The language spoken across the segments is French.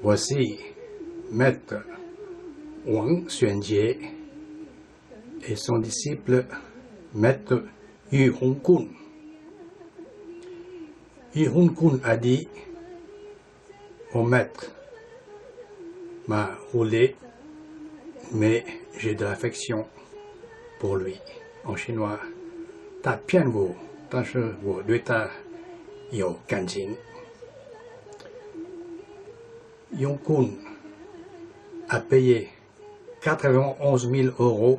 Voici Maître Wang Xuanjie et son disciple Maître Yu Hongkun. Yu Hongkun a dit: mon maître m'a roulé, mais j'ai de l'affection pour lui. En chinois, ta pian wo, ta shi wo dui ta you ganqing. Hongkun a payé 91 000 €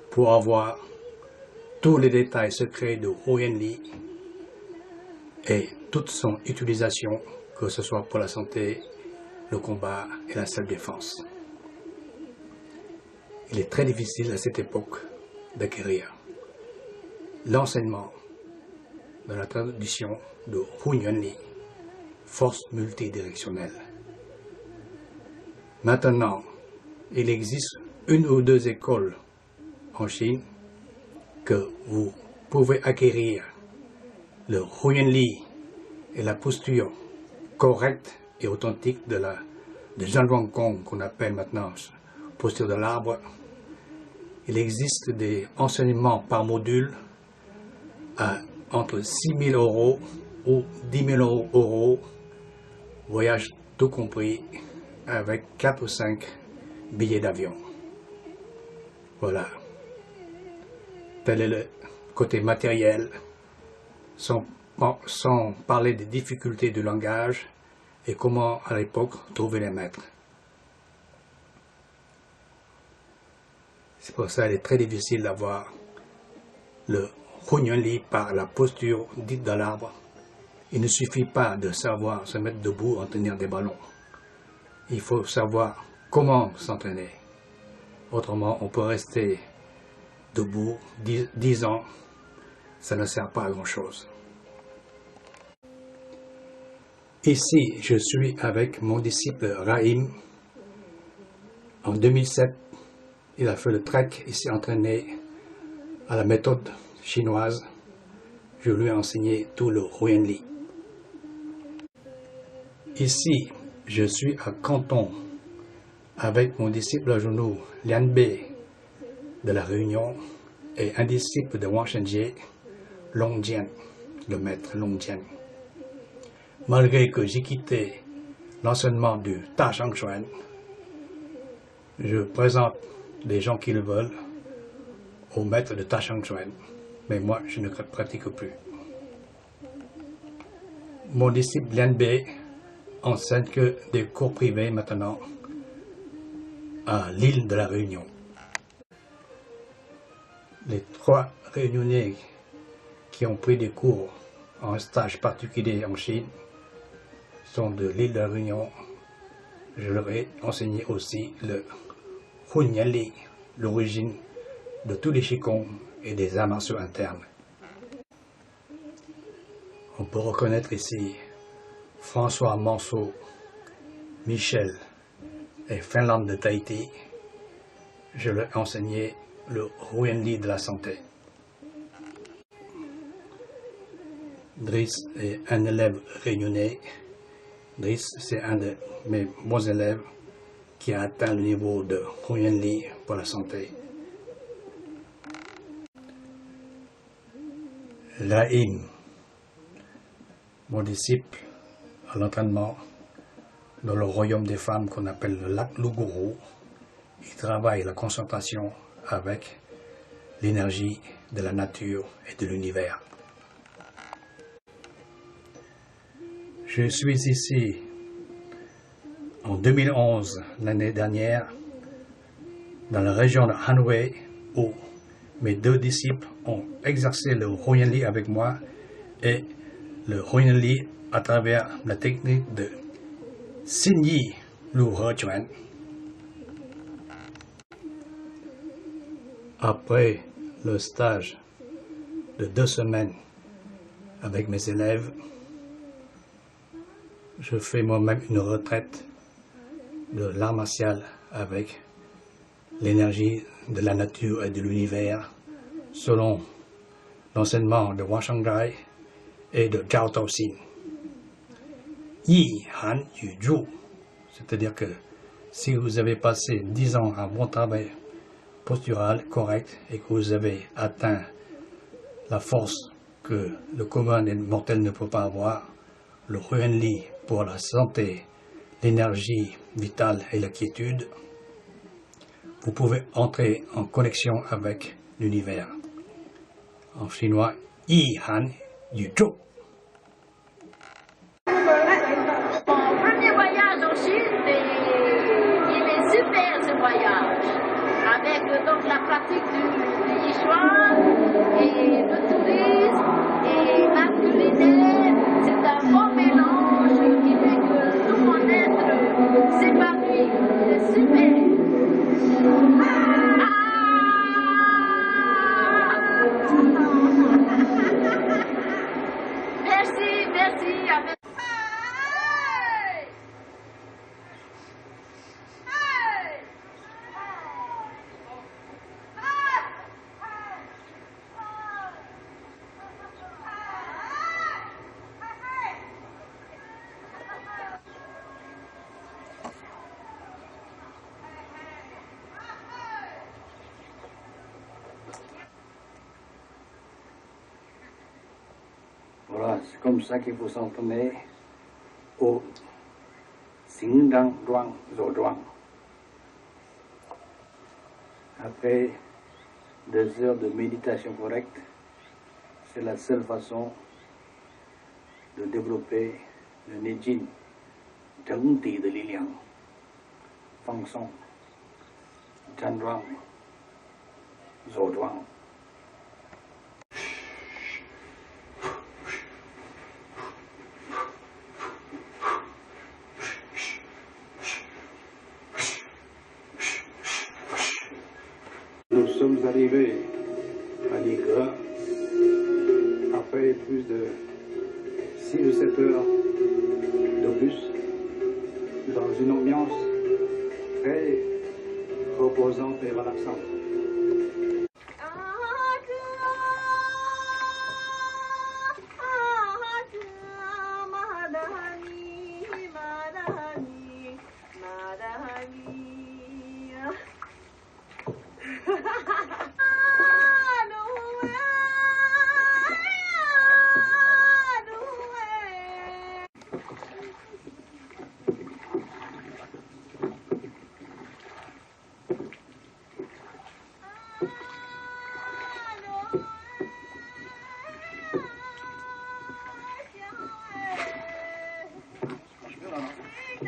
pour avoir tous les détails secrets de Huyen Li et toute son utilisation, que ce soit pour la santé, le combat et la self-défense. Il est très difficile à cette époque d'acquérir l'enseignement de la tradition de Huyen Li, force multidirectionnelle. Maintenant, il existe une ou deux écoles en Chine que vous pouvez acquérir le Huyen Li et la posture correcte et authentique de Zhan Guanggong, qu'on appelle maintenant posture de l'arbre. Il existe des enseignements par module à entre 6 000 € ou 10 000 €, voyage tout compris, avec 4 ou 5 billets d'avion. Voilà. Tel est le côté matériel, sans parler des difficultés du langage et comment à l'époque trouver les maîtres. C'est pour ça qu'il est très difficile d'avoir le Huyen Li par la posture dite de l'arbre. Il ne suffit pas de savoir se mettre debout en tenir des ballons. Il faut savoir comment s'entraîner. Autrement, on peut rester debout 10 ans, ça ne sert pas à grand chose. Ici, je suis avec mon disciple Rahim. En 2007, il a fait le trek, il s'est entraîné à la méthode chinoise. Je lui ai enseigné tout le Huyen Li. Ici, je suis à Canton avec mon disciple à genoux Lian Bei de la Réunion et un disciple de Wang Xuanjie, Long Jian, le maître Long Jian. Malgré que j'ai quitté l'enseignement du Ta Shang Chuan, je présente les gens qui le veulent au maître de Ta Shang Chuan, mais moi je ne pratique plus. Mon disciple Lian Bei enseigne que des cours privés maintenant à l'île de la Réunion. Les 3 Réunionnais qui ont pris des cours en stage particulier en Chine sont de l'île de la Réunion. Je leur ai enseigné aussi le Huyen Li, l'origine de tous les Qigong et des arts martiaux internes. On peut reconnaître ici François Manceau, Michel et Finlande de Tahiti. Je leur ai enseigné le Huyen Li de la santé. Driss est un élève réunionnais. Driss, c'est un de mes bons élèves qui a atteint le niveau de Huyen Li pour la santé. Rahim, mon disciple à l'entraînement dans le royaume des femmes qu'on appelle le lac Lougourou. Il travaille la concentration avec l'énergie de la nature et de l'univers. Je suis ici en 2011, l'année dernière, dans la région de Anhui, où mes 2 disciples ont exercé le Huyen Li avec moi et le Huyen Li à travers la technique de Xin Yi Lu He Chuan. Après le stage de 2 semaines avec mes élèves, je fais moi-même une retraite de l'art martial avec l'énergie de la nature et de l'univers, selon l'enseignement de Wang Shanghai et de Zhao Taoxin. Yi Han Yu Zhu, C'est-à-dire que si vous avez passé 10 ans à un bon travail postural correct et que vous avez atteint la force que le commun des mortels ne peut pas avoir, le Huan Li pour la santé, l'énergie vitale et la quiétude, vous pouvez entrer en connexion avec l'univers. En chinois, Yi Han Yu Zhou. Mon premier voyage en Chine, il est super ce voyage. Avec donc la pratique du Yichuan et le tourisme et l'art culinaire, c'est un bon mélange qui fait que tout mon être s'épanouit. C'est super. Merci, merci. Voilà, c'est comme ça qu'il faut s'entraîner au Xingzhang Zhuang Zhuang. Après 2 heures de méditation correcte, c'est la seule façon de développer le Nejin, Zhengdi de Liliang, Fang Song, Zhanzhuang, Zhuang. Nous sommes arrivés à Ligue après plus de 6 ou 7 heures de bus dans une ambiance très reposante et relaxante.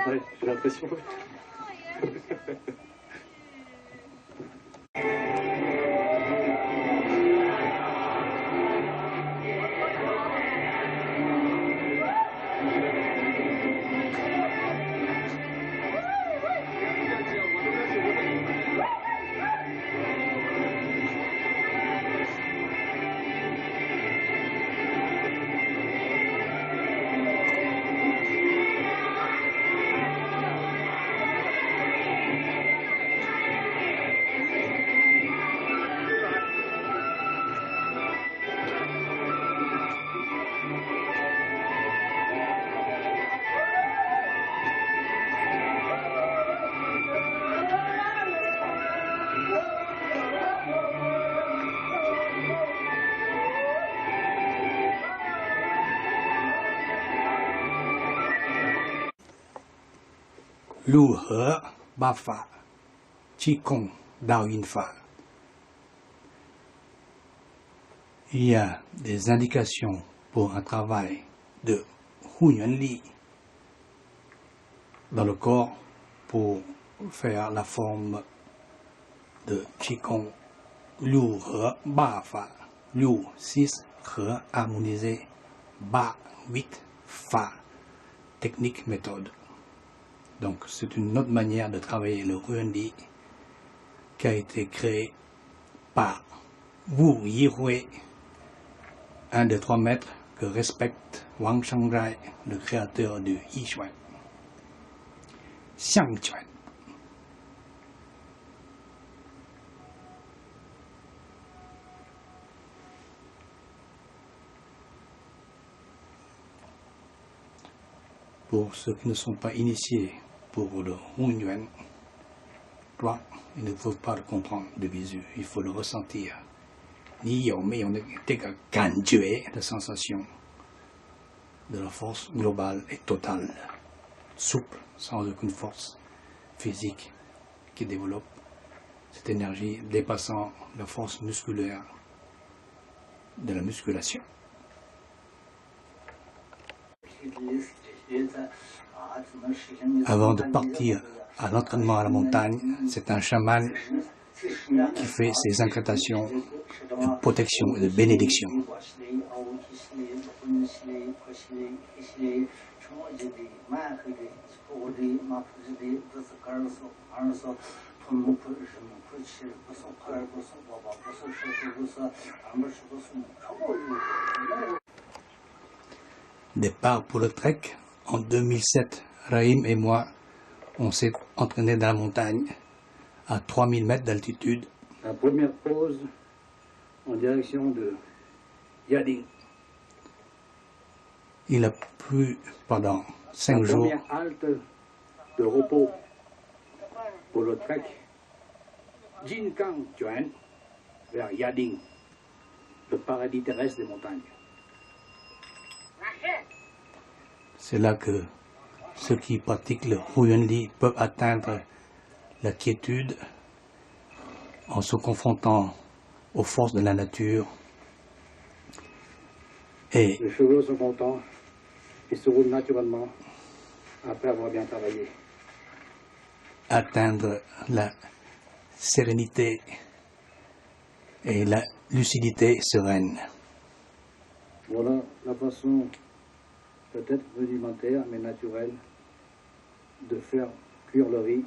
Ouais, j'ai l'impression. Lu He Ba Fa, Qigong Dao Yin Fa. Il y a des indications pour un travail de Huan Li dans le corps pour faire la forme de Qigong. Lu He Ba Fa, Lu 6, He harmonisé, Ba 8, Fa, technique méthode. Donc c'est une autre manière de travailler le Huan Li qui a été créé par Wu Yihui, un des 3 maîtres que respecte Wang Shangzai, le créateur du Yichuan. Xiangquan. Pour ceux qui ne sont pas initiés pour le Hunyuan, toi, ils ne peuvent pas le comprendre de visu, il faut le ressentir. Ni有没有这个感觉的 sensation de la force globale et totale, souple, sans aucune force physique qui développe cette énergie dépassant la force musculaire de la musculation. Avant de partir à l'entraînement à la montagne, c'est un chaman qui fait ses incantations de protection et de bénédiction. Départ pour le trek. En 2007, Rahim et moi, on s'est entraînés dans la montagne à 3000 mètres d'altitude. La première pause en direction de Yading. Il a plu pendant 5 jours. La première halte de repos pour le trek Jinkang Chuan vers Yading, le paradis terrestre des montagnes. C'est là que ceux qui pratiquent le Huyan peuvent atteindre la quiétude en se confrontant aux forces de la nature. Et les cheveux sont contents, ils se roulent naturellement après avoir bien travaillé. Atteindre la sérénité et la lucidité sereine. Voilà la façon peut-être rudimentaire mais naturelle de faire cuire le riz.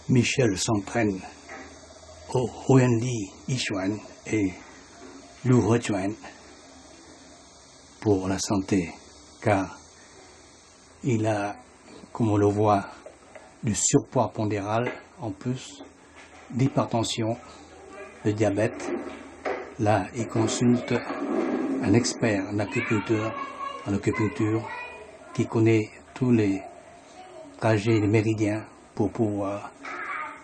Michel s'entraîne au Huyanli Yichuan et Lu Hechuan pour la santé, car il a, comme on le voit, du surpoids pondéral en plus d'hypertension, de diabète. Là, il consulte un expert en acupuncture qui connaît tous les trajets, les méridiens pour pouvoir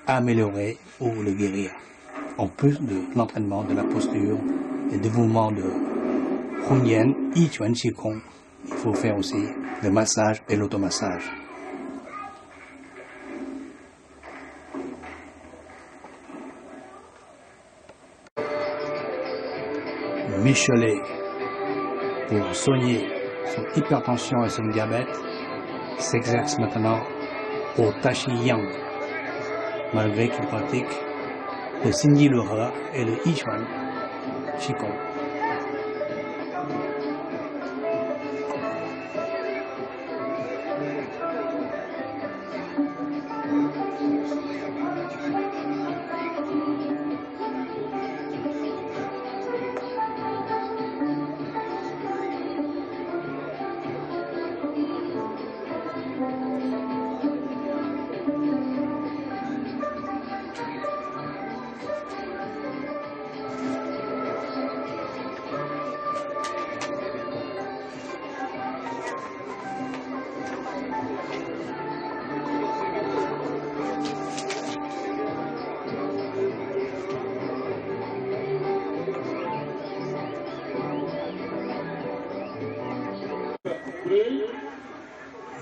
améliorer ou le guérir. En plus de l'entraînement de la posture et des mouvements de Hunyuan, Yichuan Qigong, il faut faire aussi le massage et l'automassage. Michelet, pour soigner son hypertension et son diabète, s'exerce maintenant au Tashi Yang, malgré qu'il pratique le Xinyi Luhe et le Yichuan Qigong.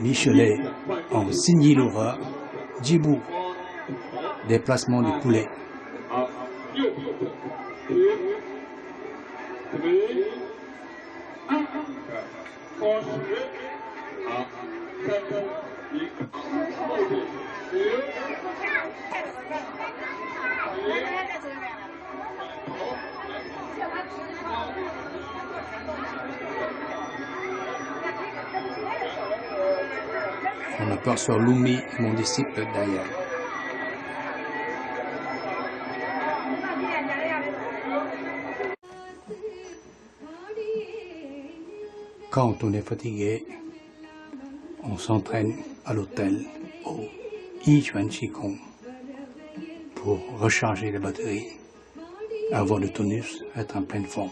Michelet en Xinyi Luhe, Djibou, déplacement du poulet. On aperçoit Lumi, mon disciple, derrière. Quand on est fatigué, on s'entraîne à l'hôtel au Yichuan Qigong pour recharger les batteries, avoir le tonus, être en pleine forme.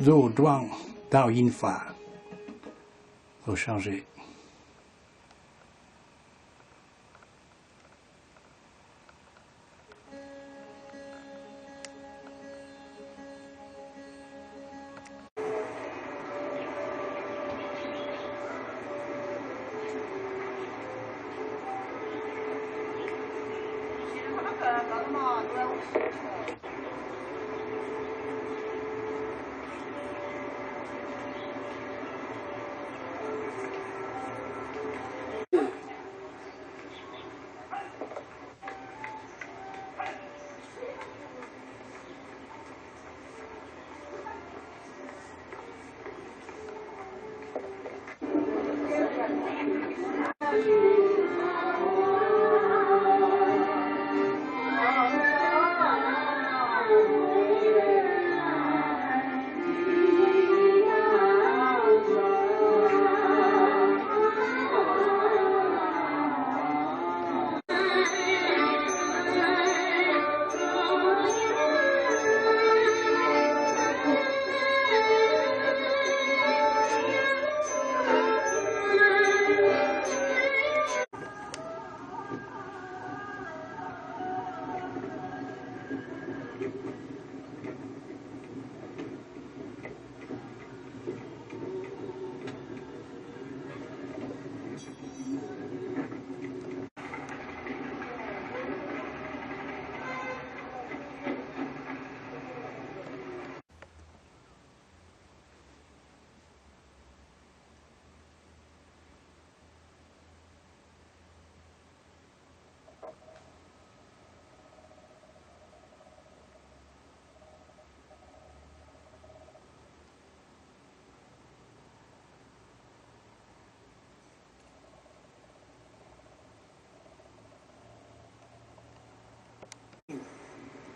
Zhou Zhuang Dao Yin Fa, recharger.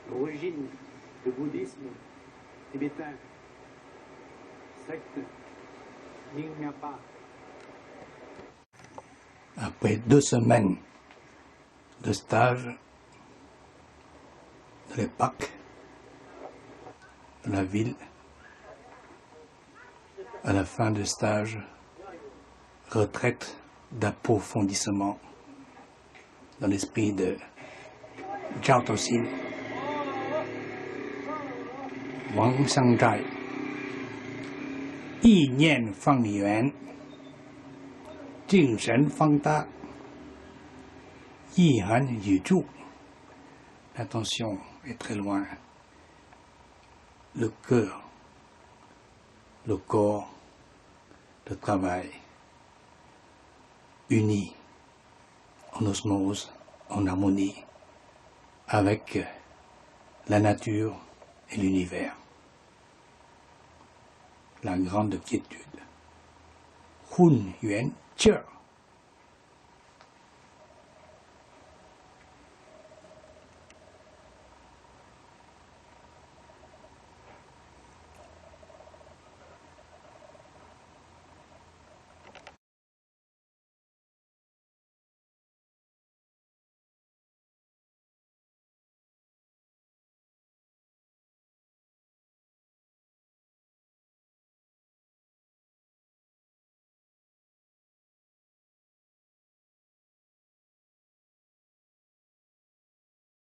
L'origine du bouddhisme tibétain, secte Nyingma. Après 2 semaines de stage dans les parcs de la ville, à la fin du stage, retraite d'approfondissement dans l'esprit de Jiao Toxin, Wang Xiangzhai, Yi Nian Fang Yuan, Jing Shen Fang Da, Yi Han Yu Zhu. L'attention est très loin. Le cœur, le corps, le travail, unis en osmose, en harmonie avec la nature et l'univers. La grande quiétude. Hun Yuan Che.